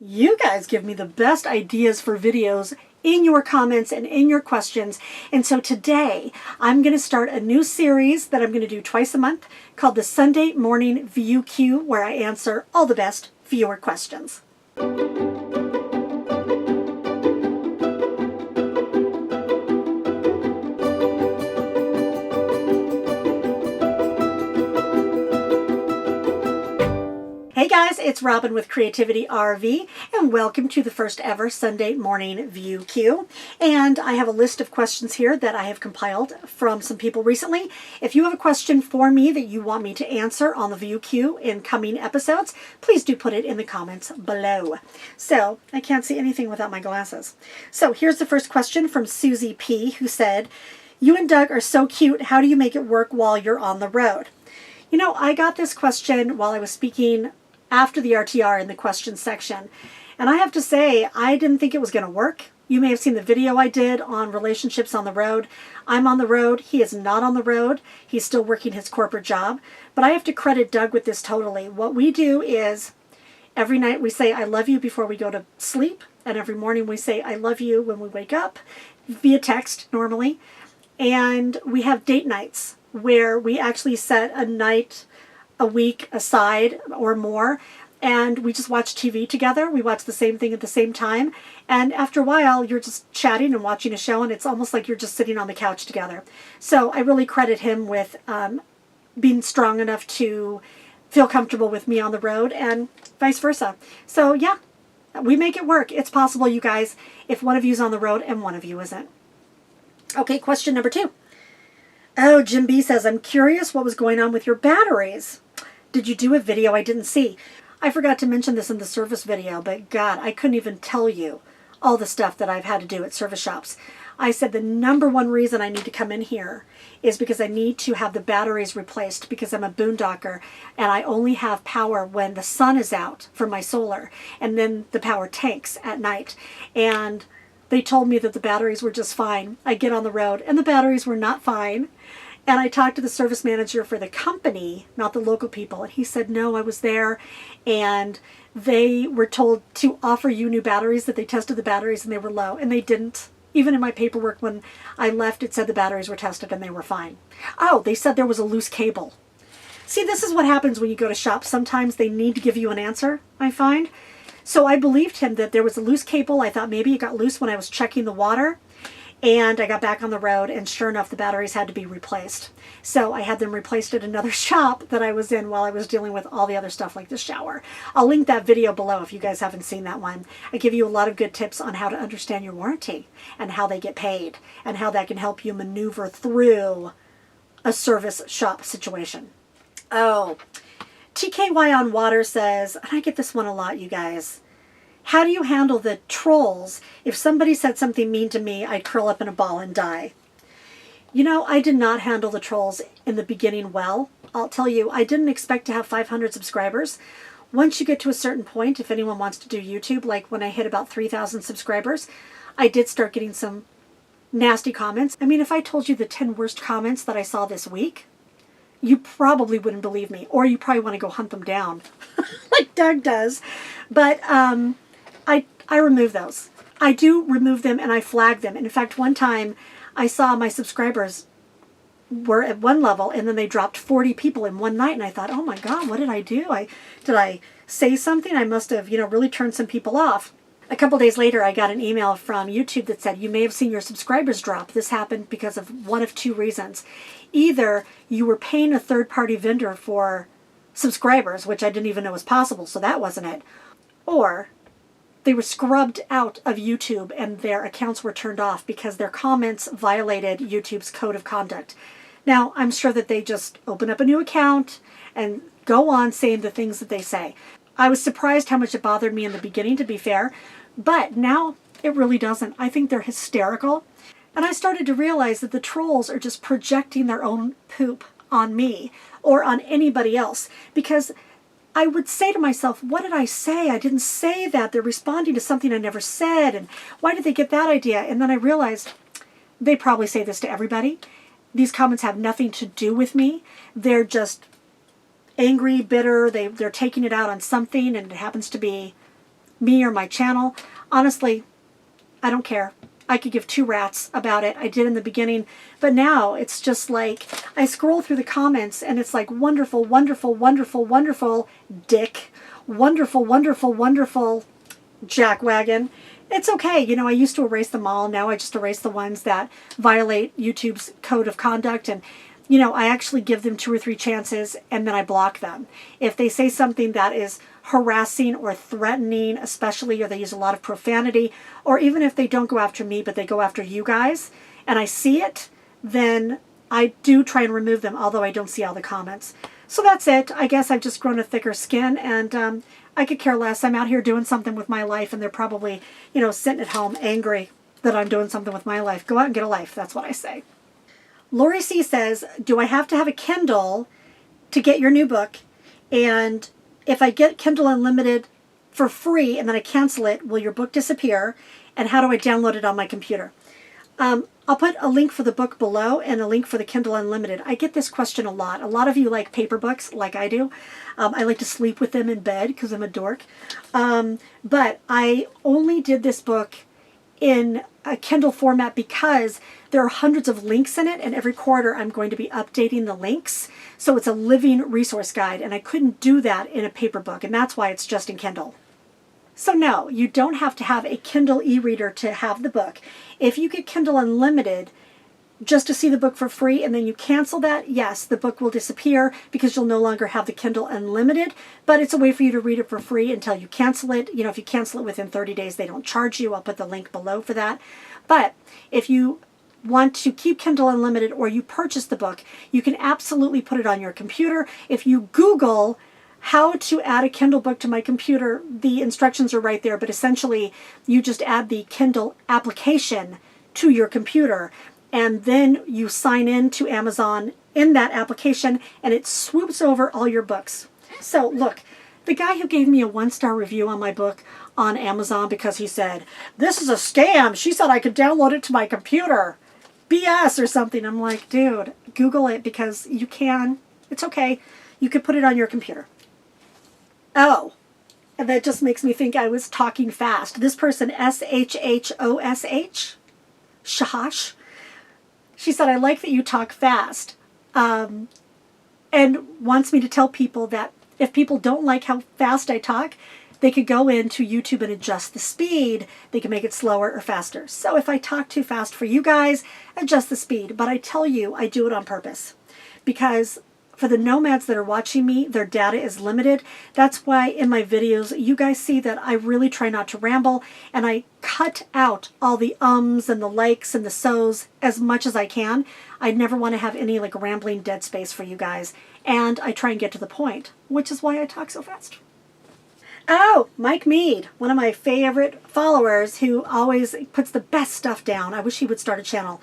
You guys give me the best ideas for videos in your comments and in your questions. And so today I'm going to start a new series that I'm going to do twice a month called the Sunday Morning View Queue, where I answer all the best viewer questions. Hey guys, it's Robin with Creativity RV, and welcome to the first ever Sunday Morning View Queue. And I have a list of questions here that I have compiled from some people recently. If you have a question for me that you want me to answer on the View Queue in coming episodes, please do put it in the comments below. So, I can't see anything without my glasses. So here's the first question from Susie P, who said, "You and Doug are so cute. How do you make it work while you're on the road?" You know, I got this question while I was speaking after the RTR in the question section. And I have to say, I didn't think it was going to work. You may have seen the video I did on relationships on the road. I'm on the road. He is not on the road. He's still working his corporate job. But I have to credit Doug with this totally. What we do is every night we say, "I love you" before we go to sleep. And every morning we say, "I love you" when we wake up, via text normally. And we have date nights where we actually set a night a week aside or more, and we just watch TV together. We watch the same thing at the same time, and after a while you're just chatting and watching a show, and it's almost like you're just sitting on the couch together. So I really credit him with being strong enough to feel comfortable with me on the road, and vice versa. So yeah, we make it work. It's possible, you guys, if one of you's on the road and one of you isn't. Okay, question number 2. Oh, Jim B says, "I'm curious what was going on with your batteries. Did you do a video I didn't see?" I forgot to mention this in the service video, but God, I couldn't even tell you all the stuff that I've had to do at service shops. I said the number one reason I need to come in here is because I need to have the batteries replaced because I'm a boondocker and I only have power when the sun is out for my solar, and then the power tanks at night. And they told me that the batteries were just fine. I get on the road and the batteries were not fine. And I talked to the service manager for the company, not the local people, and he said, "No, I was there, and they were told to offer you new batteries, that they tested the batteries and they were low," and they didn't. Even in my paperwork when I left, it said the batteries were tested and they were fine. Oh, they said there was a loose cable. See, this is what happens when you go to shops. Sometimes they need to give you an answer, I find. So I believed him that there was a loose cable. I thought maybe it got loose when I was checking the water. And I got back on the road, and sure enough, the batteries had to be replaced. So I had them replaced at another shop that I was in while I was dealing with all the other stuff like the shower. I'll link that video below if you guys haven't seen that one. I give you a lot of good tips on how to understand your warranty and how they get paid and how that can help you maneuver through a service shop situation. Oh, TKY on Water says, and I get this one a lot, you guys, "How do you handle the trolls? If somebody said something mean to me, I'd curl up in a ball and die." You know, I did not handle the trolls in the beginning well. I'll tell you, I didn't expect to have 500 subscribers. Once you get to a certain point, if anyone wants to do YouTube, like when I hit about 3,000 subscribers, I did start getting some nasty comments. I mean, if I told you the 10 worst comments that I saw this week, you probably wouldn't believe me, or you probably want to go hunt them down like Doug does. But I remove those. I do remove them and I flag them. And in fact, one time I saw my subscribers were at one level and then they dropped 40 people in one night. And I thought, oh my God, what did I do? Did I say something? I must have, really turned some people off. A couple days later, I got an email from YouTube that said, "You may have seen your subscribers drop. This happened because of one of two reasons. Either you were paying a third-party vendor for subscribers," which I didn't even know was possible, so that wasn't it, or they were scrubbed out of YouTube and their accounts were turned off because their comments violated YouTube's code of conduct. Now, I'm sure that they just open up a new account and go on saying the things that they say. I was surprised how much it bothered me in the beginning, to be fair, but now it really doesn't. I think they're hysterical. And I started to realize that the trolls are just projecting their own poop on me or on anybody else, because I would say to myself, what did I say? I didn't say that. They're responding to something I never said. And why did they get that idea? And then I realized they probably say this to everybody. These comments have nothing to do with me. They're just angry, bitter. They're taking it out on something, and it happens to be me or my channel, honestly, I don't care. I could give two rats about it. I did in the beginning, but now it's just like I scroll through the comments and it's like wonderful, wonderful, wonderful, wonderful, dick, wonderful, wonderful, wonderful, jackwagon. It's okay. You know, I used to erase them all. Now I just erase the ones that violate YouTube's code of conduct. And, you know, I actually give them 2 or 3 chances and then I block them. If they say something that is harassing or threatening, especially, or they use a lot of profanity, or even if they don't go after me, but they go after you guys, and I see it, then I do try and remove them, although I don't see all the comments. So that's it. I guess I've just grown a thicker skin, and I could care less. I'm out here doing something with my life, and they're probably, you know, sitting at home angry that I'm doing something with my life. Go out and get a life. That's what I say. Lori C says, do I have to have a Kindle to get your new book? And if I get Kindle Unlimited for free and then I cancel it, will your book disappear? And how do I download it on my computer? I'll put a link for the book below and a link for the Kindle Unlimited. I get this question a lot. A lot of you like paper books like I do. I like to sleep with them in bed because I'm a dork. But I only did this book in a Kindle format because there are hundreds of links in it, and every quarter I'm going to be updating the links. So it's a living resource guide, and I couldn't do that in a paper book, and that's why it's just in Kindle. So no, you don't have to have a Kindle e-reader to have the book. If you get Kindle Unlimited just to see the book for free and then you cancel that, yes, the book will disappear because you'll no longer have the Kindle Unlimited, but it's a way for you to read it for free until you cancel it. You know, if you cancel it within 30 days, they don't charge you. I'll put the link below for that. But if you want to keep Kindle Unlimited or you purchase the book, you can absolutely put it on your computer. If you Google how to add a Kindle book to my computer, the instructions are right there, but essentially you just add the Kindle application to your computer and then you sign in to Amazon in that application and it swoops over all your books. So look, the guy who gave me a 1-star review on my book on Amazon because he said, this is a scam. She said I could download it to my computer. BS or something. I'm like, dude, Google it because you can. It's okay. You could put it on your computer. Oh, and that just makes me think I was talking fast. This person, SHHOSH, Shahash, she said, I like that you talk fast, and wants me to tell people that if people don't like how fast I talk, they could go into YouTube and adjust the speed. They can make it slower or faster. So if I talk too fast for you guys, adjust the speed. But I tell you, I do it on purpose because for the nomads that are watching me, their data is limited. That's why in my videos, you guys see that I really try not to ramble and I cut out all the ums and the likes and the so's as much as I can. I never want to have any like rambling dead space for you guys. And I try and get to the point, which is why I talk so fast. Oh, Mike Mead, one of my favorite followers who always puts the best stuff down. I wish he would start a channel.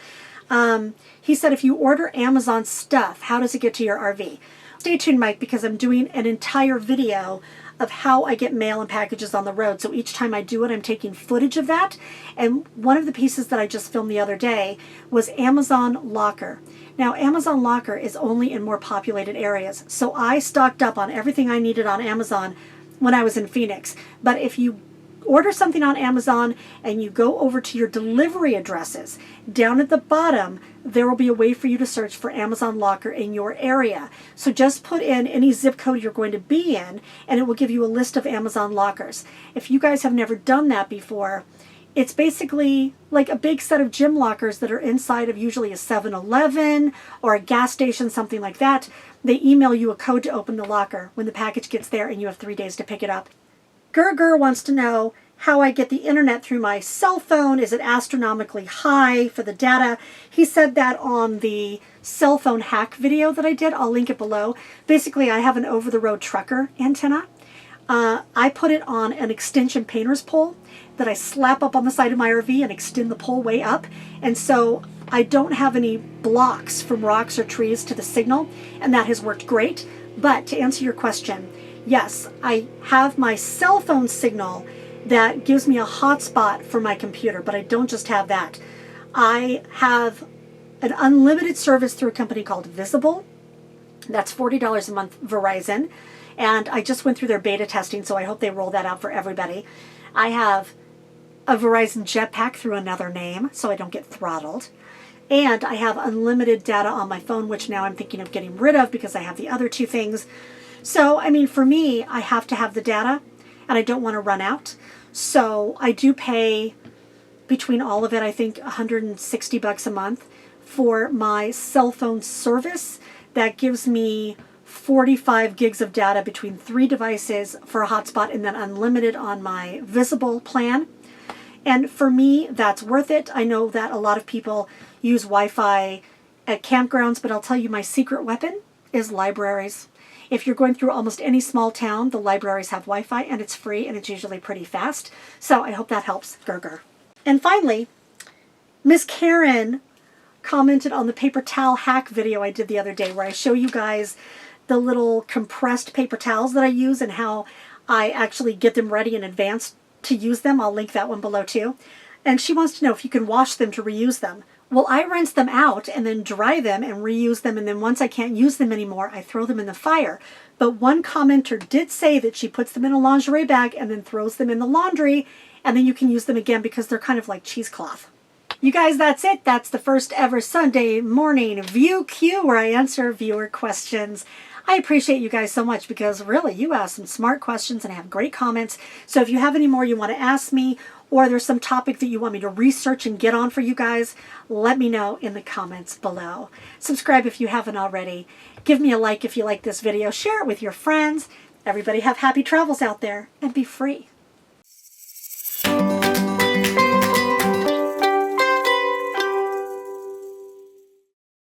He said, if you order Amazon stuff, how does it get to your RV? Stay tuned, Mike, because I'm doing an entire video of how I get mail and packages on the road. So each time I do it, I'm taking footage of that. And one of the pieces that I just filmed the other day was Amazon Locker. Now, Amazon Locker is only in more populated areas. So I stocked up on everything I needed on Amazon when I was in Phoenix. But if you order something on Amazon and you go over to your delivery addresses, down at the bottom, there will be a way for you to search for Amazon Locker in your area. So just put in any zip code you're going to be in, and it will give you a list of Amazon Lockers. If you guys have never done that before, it's basically like a big set of gym lockers that are inside of usually a 7-Eleven or a gas station, something like that. They email you a code to open the locker when the package gets there, and you have 3 days to pick it up. Gerger wants to know how I get the internet through my cell phone. Is it astronomically high for the data? He said that on the cell phone hack video that I did. I'll link it below. Basically, I have an over-the-road trucker antenna. I put it on an extension painter's pole that I slap up on the side of my RV and extend the pole way up. And so I don't have any blocks from rocks or trees to the signal, and that has worked great. But to answer your question, yes, I have my cell phone signal that gives me a hotspot for my computer, but I don't just have that. I have an unlimited service through a company called Visible. That's $40 a month Verizon. And I just went through their beta testing, so I hope they roll that out for everybody. I have a Verizon Jetpack through another name, so I don't get throttled. And I have unlimited data on my phone, which now I'm thinking of getting rid of because I have the other two things. So, I mean, for me, I have to have the data, and I don't want to run out. So I do pay, between all of it, I think $160 a month for my cell phone service. That gives me 45 gigs of data between 3 devices for a hotspot, and then unlimited on my visible plan. And for me, that's worth it. I know that a lot of people use Wi-Fi at campgrounds, but I'll tell you, my secret weapon is libraries. If you're going through almost any small town, the libraries have Wi-Fi, and it's free, and it's usually pretty fast. So I hope that helps. Gurgur. And finally, Miss Karen commented on the paper towel hack video I did the other day, where I show you guys the little compressed paper towels that I use and how I actually get them ready in advance to use them. I'll link that one below too. And she wants to know if you can wash them to reuse them. Well, I rinse them out and then dry them and reuse them, and then once I can't use them anymore, I throw them in the fire. But one commenter did say that she puts them in a lingerie bag and then throws them in the laundry, and then you can use them again because they're kind of like cheesecloth. You guys, that's it. That's the first ever Sunday morning View Q, where I answer viewer questions. I appreciate you guys so much because really you ask some smart questions and have great comments. So if you have any more you want to ask me, or there's some topic that you want me to research and get on for you guys, let me know in the comments below. Subscribe if you haven't already. Give me a like if you like this video. Share it with your friends. Everybody have happy travels out there and be free.